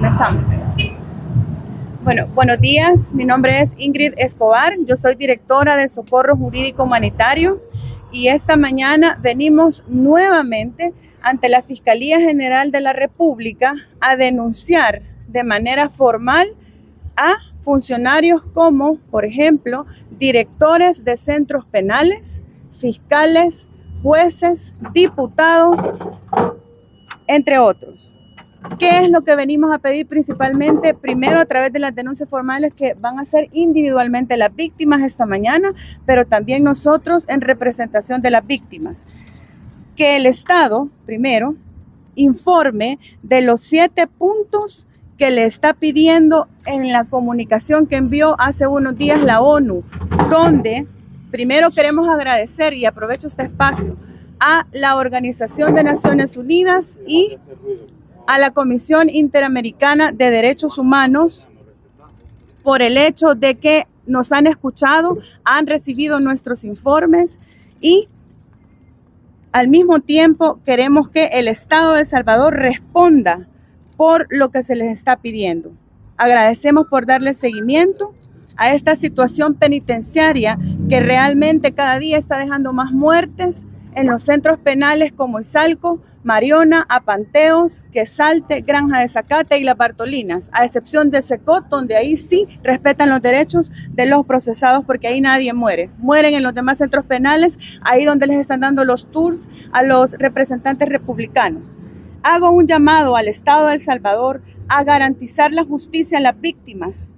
Comenzamos. Bueno, buenos días. Mi nombre es Ingrid Escobar. Yo soy directora del Socorro Jurídico Humanitario y esta mañana venimos nuevamente ante la Fiscalía General de la República a denunciar de manera formal a funcionarios como, por ejemplo, directores de centros penales, fiscales, jueces, diputados, entre otros. ¿Qué es lo que venimos a pedir principalmente? Primero, a través de las denuncias formales que van a ser individualmente las víctimas esta mañana, pero también nosotros en representación de las víctimas. Que el Estado, primero, informe de los 7 puntos que le está pidiendo en la comunicación que envió hace unos días la ONU, donde primero queremos agradecer, y aprovecho este espacio, a la Organización de Naciones Unidas y a la Comisión Interamericana de Derechos Humanos por el hecho de que nos han escuchado, han recibido nuestros informes y al mismo tiempo queremos que el Estado de El Salvador responda por lo que se les está pidiendo. Agradecemos por darle seguimiento a esta situación penitenciaria que realmente cada día está dejando más muertes en los centros penales como Izalco, Mariona, Apanteos, Quesalte, Granja de Zacate y Las Bartolinas, a excepción de Secot, donde ahí sí respetan los derechos de los procesados porque ahí nadie muere. Mueren en los demás centros penales, ahí donde les están dando los tours a los representantes republicanos. Hago un llamado al Estado de El Salvador a garantizar la justicia a las víctimas.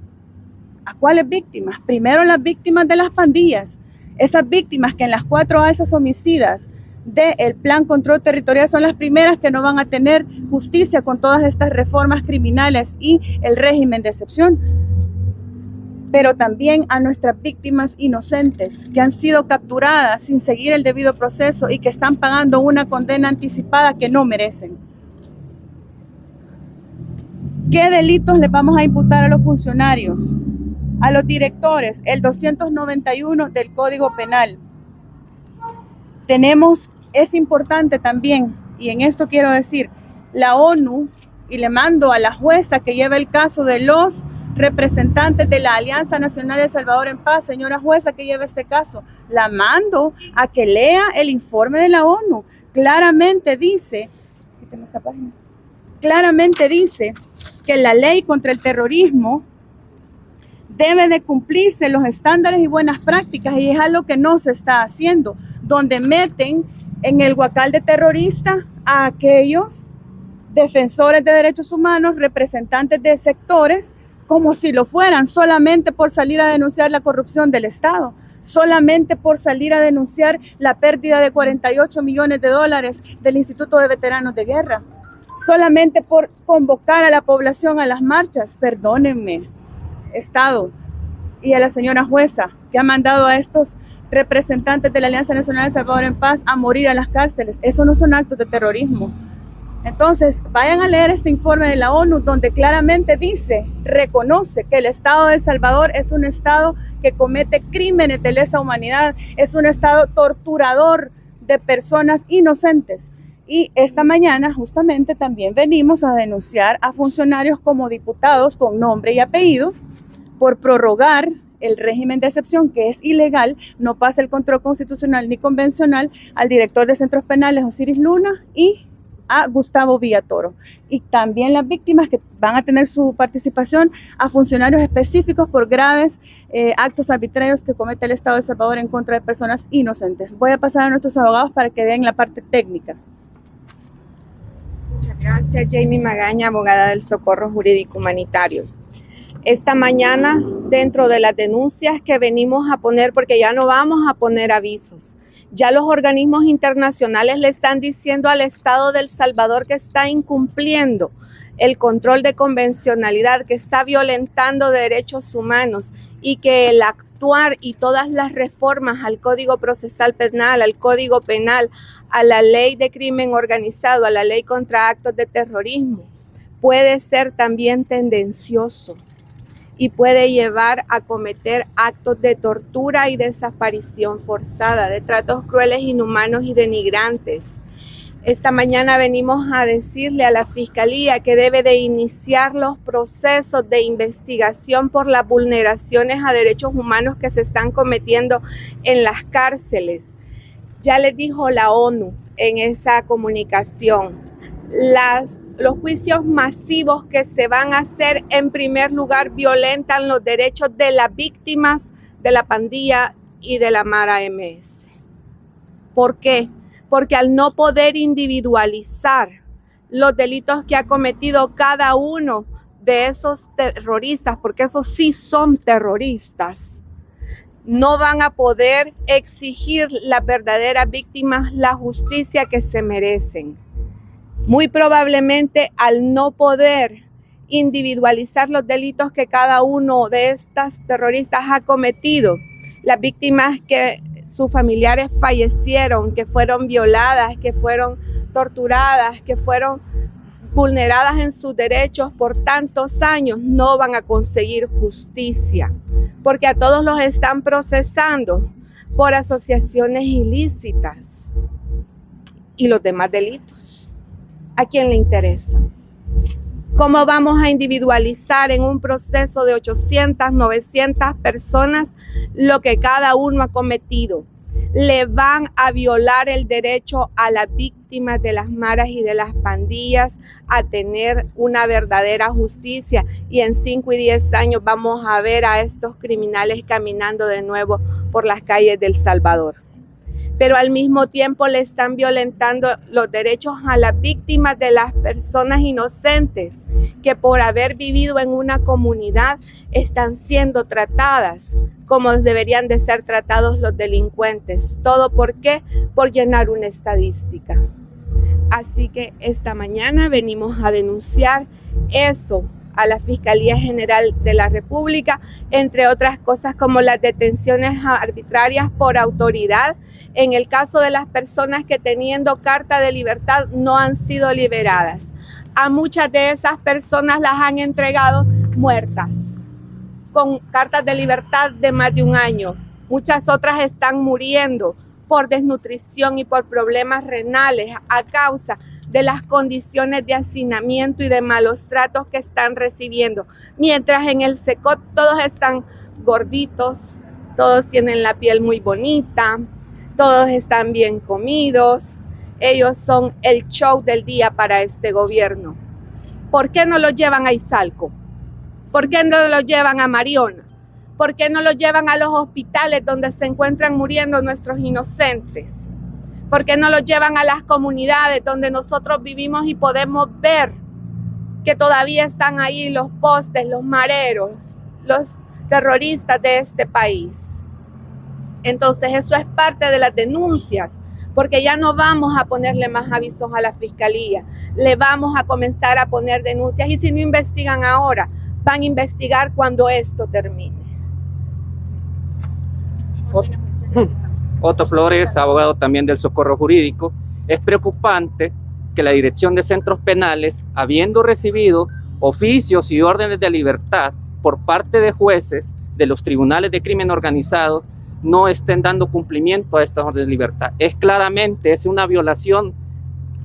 ¿A cuáles víctimas? Primero las víctimas de las pandillas, esas víctimas que en las 4 alzas homicidas del Plan Control Territorial son las primeras que no van a tener justicia con todas estas reformas criminales y el régimen de excepción. Pero también a nuestras víctimas inocentes que han sido capturadas sin seguir el debido proceso y que están pagando una condena anticipada que no merecen. ¿Qué delitos les vamos a imputar a los funcionarios? A los directores, el 291 del Código Penal. Es importante también, y en esto quiero decir, la ONU, y le mando a la jueza que lleva el caso de los representantes de la Alianza Nacional de El Salvador en Paz, señora jueza que lleva este caso, la mando a que lea el informe de la ONU. Claramente dice que la ley contra el terrorismo debe de cumplirse los estándares y buenas prácticas, y es algo que no se está haciendo, donde meten en el huacal de terrorista a aquellos defensores de derechos humanos, representantes de sectores, como si lo fueran, solamente por salir a denunciar la corrupción del Estado, solamente por salir a denunciar la pérdida de 48 millones de dólares del Instituto de Veteranos de Guerra, solamente por convocar a la población a las marchas. Perdónenme, Estado, y a la señora jueza que ha mandado a estos representantes de la Alianza Nacional de El Salvador en Paz a morir a las cárceles. Eso no son actos de terrorismo. Entonces, vayan a leer este informe de la ONU donde claramente reconoce que el Estado de El Salvador es un Estado que comete crímenes de lesa humanidad, es un Estado torturador de personas inocentes. Y esta mañana justamente también venimos a denunciar a funcionarios como diputados con nombre y apellido por prorrogar el régimen de excepción, que es ilegal, no pasa el control constitucional ni convencional, al director de centros penales, Osiris Luna, y a Gustavo Villatoro. Y también las víctimas que van a tener su participación a funcionarios específicos por graves actos arbitrarios que comete el Estado de El Salvador en contra de personas inocentes. Voy a pasar a nuestros abogados para que den la parte técnica. Muchas gracias, Jamie Magaña, abogada del Socorro Jurídico Humanitario. Esta mañana, dentro de las denuncias que venimos a poner, porque ya no vamos a poner avisos, ya los organismos internacionales le están diciendo al Estado de El Salvador que está incumpliendo el control de convencionalidad, que está violentando derechos humanos y que el actuar y todas las reformas al Código Procesal Penal, al Código Penal, a la Ley de Crimen Organizado, a la Ley contra Actos de Terrorismo, puede ser también tendencioso y puede llevar a cometer actos de tortura y desaparición forzada, de tratos crueles, inhumanos y denigrantes. Esta mañana venimos a decirle a la Fiscalía que debe de iniciar los procesos de investigación por las vulneraciones a derechos humanos que se están cometiendo en las cárceles. Ya les dijo la ONU en esa comunicación, los juicios masivos que se van a hacer en primer lugar violentan los derechos de las víctimas de la pandilla y de la Mara MS. ¿Por qué? Porque al no poder individualizar los delitos que ha cometido cada uno de esos terroristas, porque esos sí son terroristas, no van a poder exigir las verdaderas víctimas la justicia que se merecen. Muy probablemente al no poder individualizar los delitos que cada uno de estas terroristas ha cometido, las víctimas que sus familiares fallecieron, que fueron violadas, que fueron torturadas, que fueron vulneradas en sus derechos por tantos años, no van a conseguir justicia, porque a todos los están procesando por asociaciones ilícitas y los demás delitos. ¿A quién le interesa? ¿Cómo vamos a individualizar en un proceso de 800, 900 personas lo que cada uno ha cometido? Le van a violar el derecho a las víctimas de las maras y de las pandillas a tener una verdadera justicia, y en 5 y 10 años vamos a ver a estos criminales caminando de nuevo por las calles de El Salvador. Pero al mismo tiempo le están violentando los derechos a las víctimas de las personas inocentes que por haber vivido en una comunidad están siendo tratadas como deberían de ser tratados los delincuentes. ¿Todo por qué? Por llenar una estadística. Así que esta mañana venimos a denunciar eso a la Fiscalía General de la República, entre otras cosas como las detenciones arbitrarias por autoridad, en el caso de las personas que teniendo carta de libertad no han sido liberadas. A muchas de esas personas las han entregado muertas, con cartas de libertad de más de 1 año. Muchas otras están muriendo por desnutrición y por problemas renales a causa de las condiciones de hacinamiento y de malos tratos que están recibiendo. Mientras en el SECOT todos están gorditos, todos tienen la piel muy bonita, todos están bien comidos. Ellos son el show del día para este gobierno. ¿Por qué no los llevan a Izalco? ¿Por qué no los llevan a Mariona? ¿Por qué no los llevan a los hospitales donde se encuentran muriendo nuestros inocentes? ¿Por qué no los llevan a las comunidades donde nosotros vivimos y podemos ver que todavía están ahí los postes, los mareros, los terroristas de este país? Entonces eso es parte de las denuncias, porque ya no vamos a ponerle más avisos a la Fiscalía, le vamos a comenzar a poner denuncias, y si no investigan ahora, van a investigar cuando esto termine. Otto Flores, abogado también del Socorro Jurídico. Es preocupante que la Dirección de Centros Penales, habiendo recibido oficios y órdenes de libertad por parte de jueces de los tribunales de crimen organizado, no estén dando cumplimiento a estas órdenes de libertad. Es una violación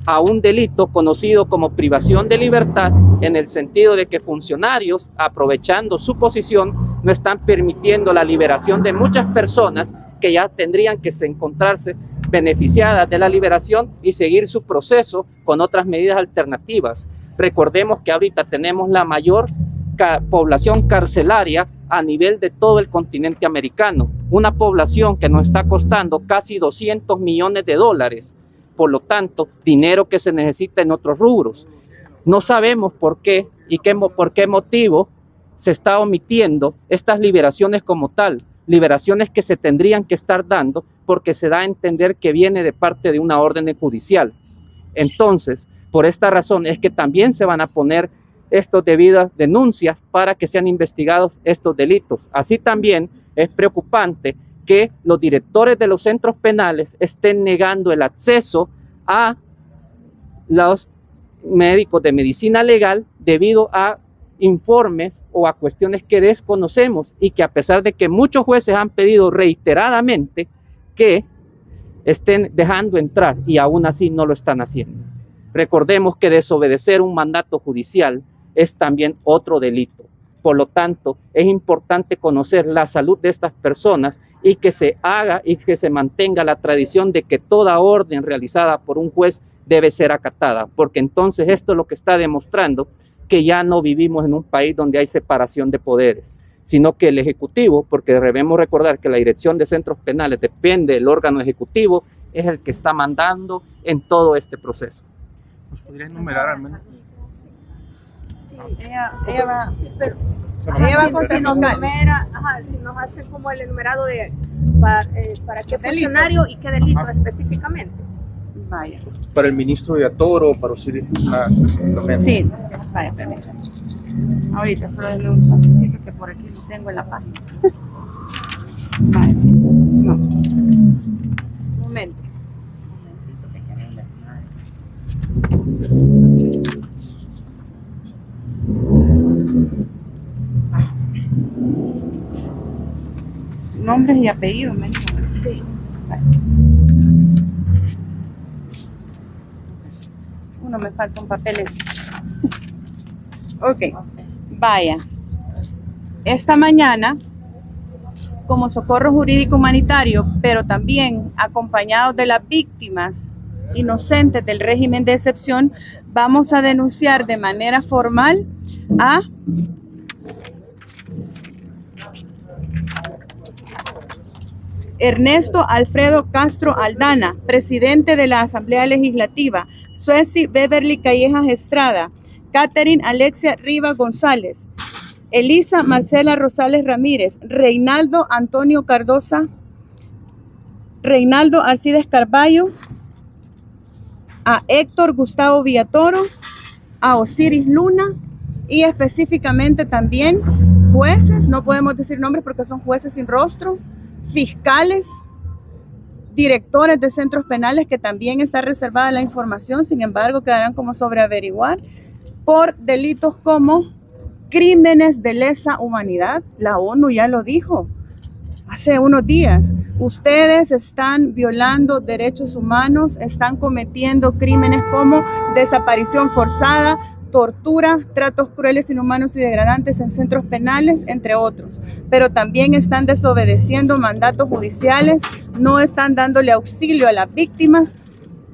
a un delito conocido como privación de libertad, en el sentido de que funcionarios, aprovechando su posición, no están permitiendo la liberación de muchas personas que ya tendrían que encontrarse beneficiadas de la liberación y seguir su proceso con otras medidas alternativas. Recordemos que ahorita tenemos la mayor población carcelaria a nivel de todo el continente americano, una población que nos está costando casi 200 millones de dólares, por lo tanto, dinero que se necesita en otros rubros. No sabemos por qué y por qué motivo se está omitiendo estas liberaciones como tal, liberaciones que se tendrían que estar dando porque se da a entender que viene de parte de una orden judicial. Entonces, por esta razón es que también se van a poner estas debidas denuncias para que sean investigados estos delitos. Así también es preocupante que los directores de los centros penales estén negando el acceso a los médicos de medicina legal debido a informes o a cuestiones que desconocemos, y que a pesar de que muchos jueces han pedido reiteradamente que estén dejando entrar y aún así no lo están haciendo. Recordemos que desobedecer un mandato judicial es también otro delito. Por lo tanto, es importante conocer la salud de estas personas y que se haga y que se mantenga la tradición de que toda orden realizada por un juez debe ser acatada, porque entonces esto es lo que está demostrando que ya no vivimos en un país donde hay separación de poderes, sino que el Ejecutivo, porque debemos recordar que la dirección de centros penales depende del órgano ejecutivo, es el que está mandando en todo este proceso. ¿Nos podría enumerar al menos? Sí, Ella va, sí, pero ella va si, con si nos fiscal. numera, si nos hace como el enumerado de para qué funcionario y qué delito específicamente. Vaya. Para el ministro de Atoro, para Osiris específicamente. Sí, vaya, permítame. Ahorita solo denme un chancecito que por aquí lo tengo en la página. Vaya, no. Un momento. Nombres y apellidos, ¿me entiendes? Sí. Vaya. Uno me falta un papel. Ok, vaya. Esta mañana, como socorro jurídico humanitario, pero también acompañados de las víctimas inocentes del régimen de excepción, vamos a denunciar de manera formal a Ernesto Alfredo Castro Aldana, presidente de la Asamblea Legislativa, Sueci Beverly Callejas Estrada, Catherine Alexia Rivas González, Elisa Marcela Rosales Ramírez, Reinaldo Antonio Cardosa, Reinaldo Arcides Carballo, a Héctor Gustavo Villatoro, a Osiris Luna y específicamente también jueces, no podemos decir nombres porque son jueces sin rostro, fiscales, directores de centros penales, que también está reservada la información, sin embargo quedarán como sobre averiguar, por delitos como crímenes de lesa humanidad. La ONU ya lo dijo hace unos días. Ustedes están violando derechos humanos, están cometiendo crímenes como desaparición forzada, tortura, tratos crueles, inhumanos y degradantes en centros penales, entre otros. Pero también están desobedeciendo mandatos judiciales, no están dándole auxilio a las víctimas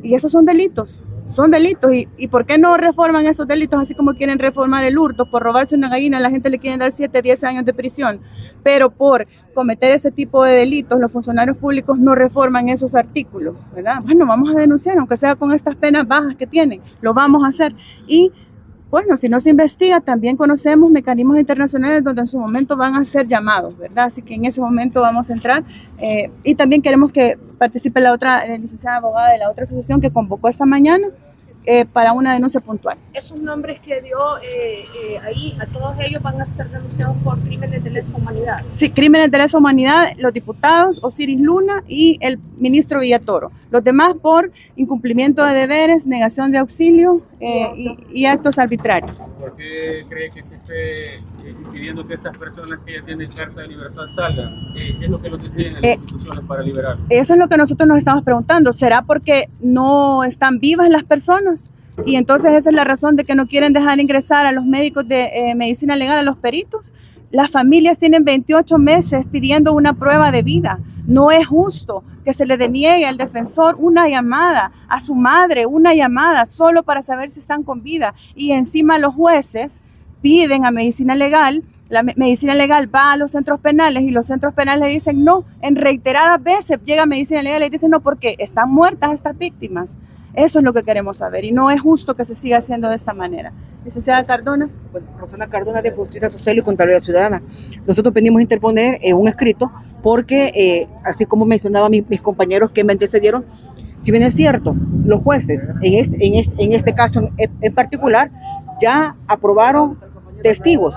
y esos son delitos. Son delitos. ¿Y por qué no reforman esos delitos así como quieren reformar el hurto? Por robarse una gallina a la gente le quieren dar 7, 10 años de prisión, pero por cometer ese tipo de delitos los funcionarios públicos no reforman esos artículos, ¿verdad? Bueno, vamos a denunciar, aunque sea con estas penas bajas que tienen, lo vamos a hacer. Y bueno, si no se investiga, también conocemos mecanismos internacionales donde en su momento van a ser llamados, ¿verdad? Así que en ese momento vamos a entrar. Y también queremos que participe la otra licenciada abogada de la otra asociación que convocó esta mañana para una denuncia puntual. Esos nombres que dio ahí, a todos ellos van a ser denunciados por crímenes de lesa humanidad. Sí, crímenes de lesa humanidad, los diputados Osiris Luna y el ministro Villatoro. Los demás por incumplimiento de deberes, negación de auxilio y actos arbitrarios. ¿Por qué cree que se esté impidiendo que esas personas que ya tienen carta de libertad salgan? ¿Qué es lo que los detiene en las instituciones para liberar? Eso es lo que nosotros nos estamos preguntando. ¿Será porque no están vivas las personas? Y entonces esa es la razón de que no quieren dejar ingresar a los médicos de medicina legal, a los peritos. Las familias tienen 28 meses pidiendo una prueba de vida. No es justo que se le deniegue al defensor una llamada, a su madre una llamada, solo para saber si están con vida. Y encima los jueces piden a medicina legal, la medicina legal va a los centros penales y los centros penales le dicen no. En reiteradas veces llega medicina legal y le dicen no porque están muertas estas víctimas. Eso es lo que queremos saber y no es justo que se siga haciendo de esta manera. Licenciada Cardona. Bueno, Rosana Cardona de Justicia Social y Contraloría Ciudadana. Nosotros venimos a interponer un escrito porque, así como mencionaban mis compañeros que me antecedieron, si bien es cierto, los jueces, en este caso en particular, ya aprobaron testigos,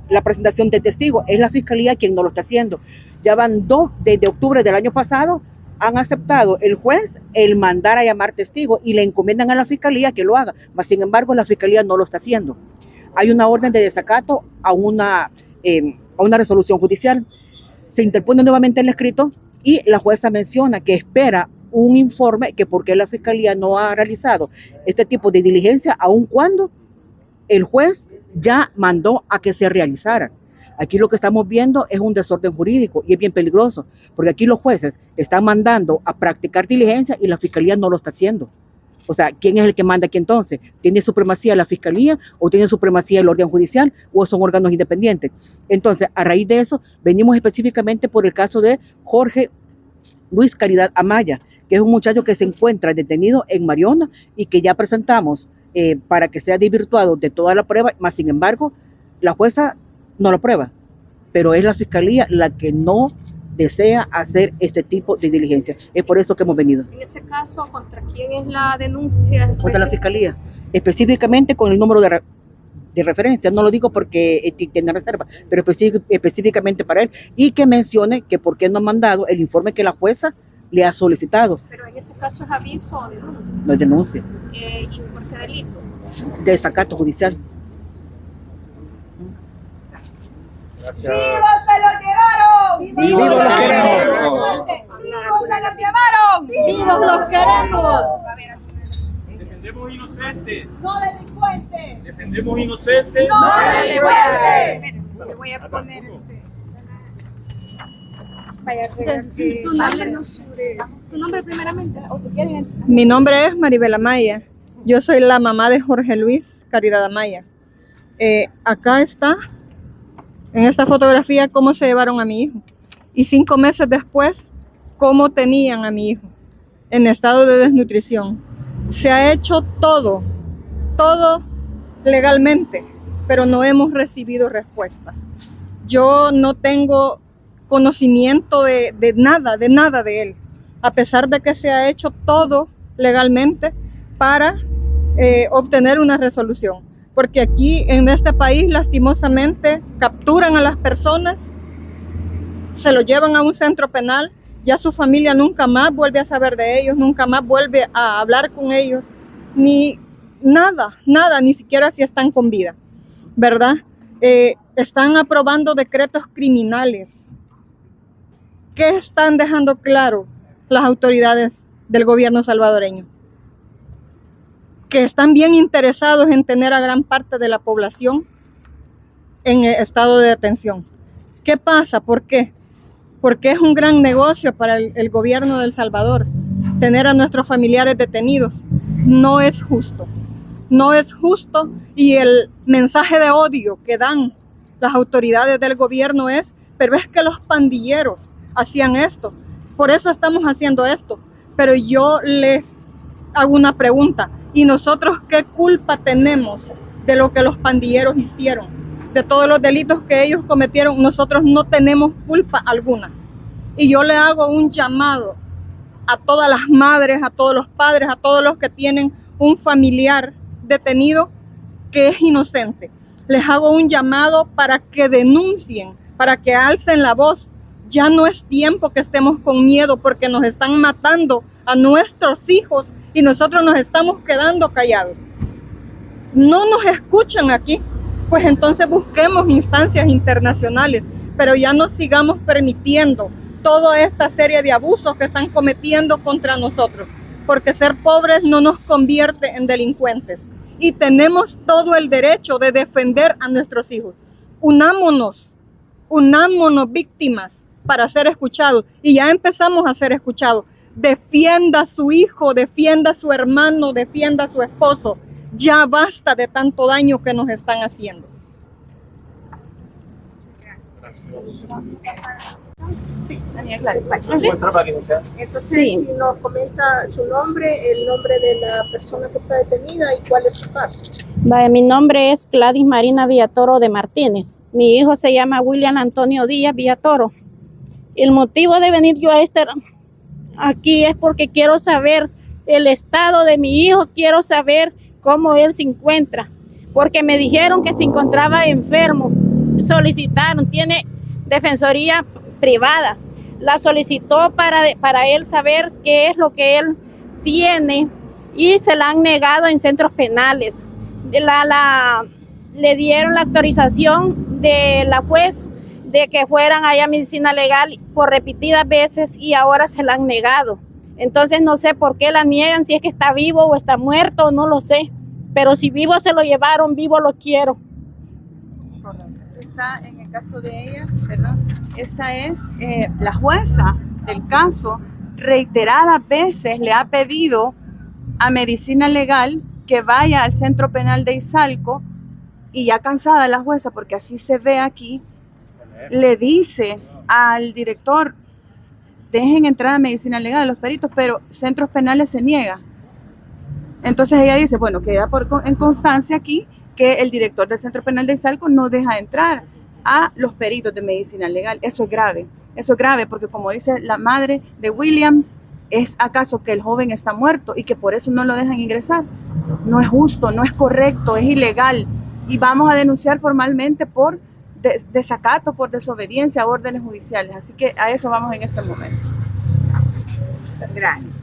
la presentación de testigos, es la Fiscalía quien no lo está haciendo. Ya van dos, desde octubre del año pasado, han aceptado el juez el mandar a llamar testigos y le encomiendan a la Fiscalía que lo haga, mas sin embargo la Fiscalía no lo está haciendo. Hay una orden de desacato a una resolución judicial. Se interpone nuevamente el escrito y la jueza menciona que espera un informe que por qué la Fiscalía no ha realizado este tipo de diligencia, aun cuando el juez ya mandó a que se realizara. Aquí lo que estamos viendo es un desorden jurídico y es bien peligroso, porque aquí los jueces están mandando a practicar diligencia y la Fiscalía no lo está haciendo. O sea, ¿quién es el que manda aquí entonces? ¿Tiene supremacía la Fiscalía o tiene supremacía el orden judicial o son órganos independientes? Entonces, a raíz de eso, venimos específicamente por el caso de Jorge Luis Caridad Amaya, que es un muchacho que se encuentra detenido en Mariona y que ya presentamos para que sea desvirtuado de toda la prueba, más sin embargo, la jueza no lo prueba, pero es la Fiscalía la que no desea hacer este tipo de diligencia. Es por eso que hemos venido. En ese caso, ¿contra quién es la denuncia? Contra la Fiscalía, específicamente con el número de referencia. No lo digo porque tiene reserva, pero específicamente para él. Y que mencione que por qué no ha mandado el informe que la jueza le ha solicitado. Pero en ese caso es aviso o denuncia. No es denuncia. ¿Y por qué delito? Desacato judicial. Gracias. ¡Vivos se lo llevaron! ¡Vivos los queremos! ¡Vivos se lo llevaron! ¡Vivos los queremos! Defendemos inocentes. ¡No delincuentes! Defendemos inocentes. ¡No delincuentes! Le voy a poner su nombre primeramente, o si quieren. Mi nombre es Maribel Amaya. Yo soy la mamá de Jorge Luis Caridad Amaya. Acá está, en esta fotografía, cómo se llevaron a mi hijo. Y 5 meses después, cómo tenían a mi hijo en estado de desnutrición. Se ha hecho todo legalmente, pero no hemos recibido respuesta. Yo no tengo conocimiento de nada de él, a pesar de que se ha hecho todo legalmente para obtener una resolución. Porque aquí en este país lastimosamente capturan a las personas, se los llevan a un centro penal, ya su familia nunca más vuelve a saber de ellos, nunca más vuelve a hablar con ellos, ni nada, ni siquiera si están con vida, ¿verdad? Están aprobando decretos criminales. ¿Qué están dejando claro las autoridades del gobierno salvadoreño? Que están bien interesados en tener a gran parte de la población en estado de detención. ¿Qué pasa? ¿Por qué? Porque es un gran negocio para el gobierno de El Salvador tener a nuestros familiares detenidos. No es justo. No es justo, y el mensaje de odio que dan las autoridades del gobierno es, pero es que los pandilleros hacían esto, por eso estamos haciendo esto. Pero yo les hago una pregunta, ¿y nosotros qué culpa tenemos de lo que los pandilleros hicieron? De todos los delitos que ellos cometieron, nosotros no tenemos culpa alguna. Y yo le hago un llamado a todas las madres, a todos los padres, a todos los que tienen un familiar detenido que es inocente. Les hago un llamado para que denuncien, para que alcen la voz. Ya no es tiempo que estemos con miedo, porque nos están matando a nuestros hijos y nosotros nos estamos quedando callados. No nos escuchan aquí, pues entonces busquemos instancias internacionales, pero ya no sigamos permitiendo toda esta serie de abusos que están cometiendo contra nosotros, porque ser pobres no nos convierte en delincuentes. Y tenemos todo el derecho de defender a nuestros hijos. Unámonos víctimas para ser escuchados. Y ya empezamos a ser escuchados. Defienda a su hijo, defienda a su hermano, defienda a su esposo. Ya basta de tanto daño que nos están haciendo. Sí, Daniel Gladys. Entonces, Sí. si nos comenta su nombre, el nombre de la persona que está detenida y cuál es su caso. Vale, mi nombre es Gladys Marina Villatoro de Martínez. Mi hijo se llama William Antonio Díaz Villatoro. El motivo de venir yo a aquí es porque quiero saber el estado de mi hijo, quiero saber cómo él se encuentra, porque me dijeron que se encontraba enfermo. Solicitaron, tiene defensoría privada, la solicitó para él saber qué es lo que él tiene y se la han negado en centros penales. Le dieron la autorización de la juez de que fueran allá a medicina legal por repetidas veces y ahora se la han negado. Entonces no sé por qué la niegan, si es que está vivo o está muerto, no lo sé. Pero si vivo se lo llevaron, vivo lo quiero. Está en el caso de ella, perdón, esta es la jueza del caso, reiteradas veces le ha pedido a Medicina Legal que vaya al Centro Penal de Izalco, y ya cansada la jueza, porque así se ve aquí, le dice al director, dejen entrar a Medicina Legal a los peritos, pero Centros Penales se niega. Entonces ella dice, bueno, queda en constancia aquí que el director del Centro Penal de Izalco no deja entrar a los peritos de Medicina Legal. Eso es grave porque como dice la madre de Williams, ¿es acaso que el joven está muerto y que por eso no lo dejan ingresar? No es justo, no es correcto, es ilegal, y vamos a denunciar formalmente por desacato, por desobediencia a órdenes judiciales. Así que a eso vamos en este momento. Gracias.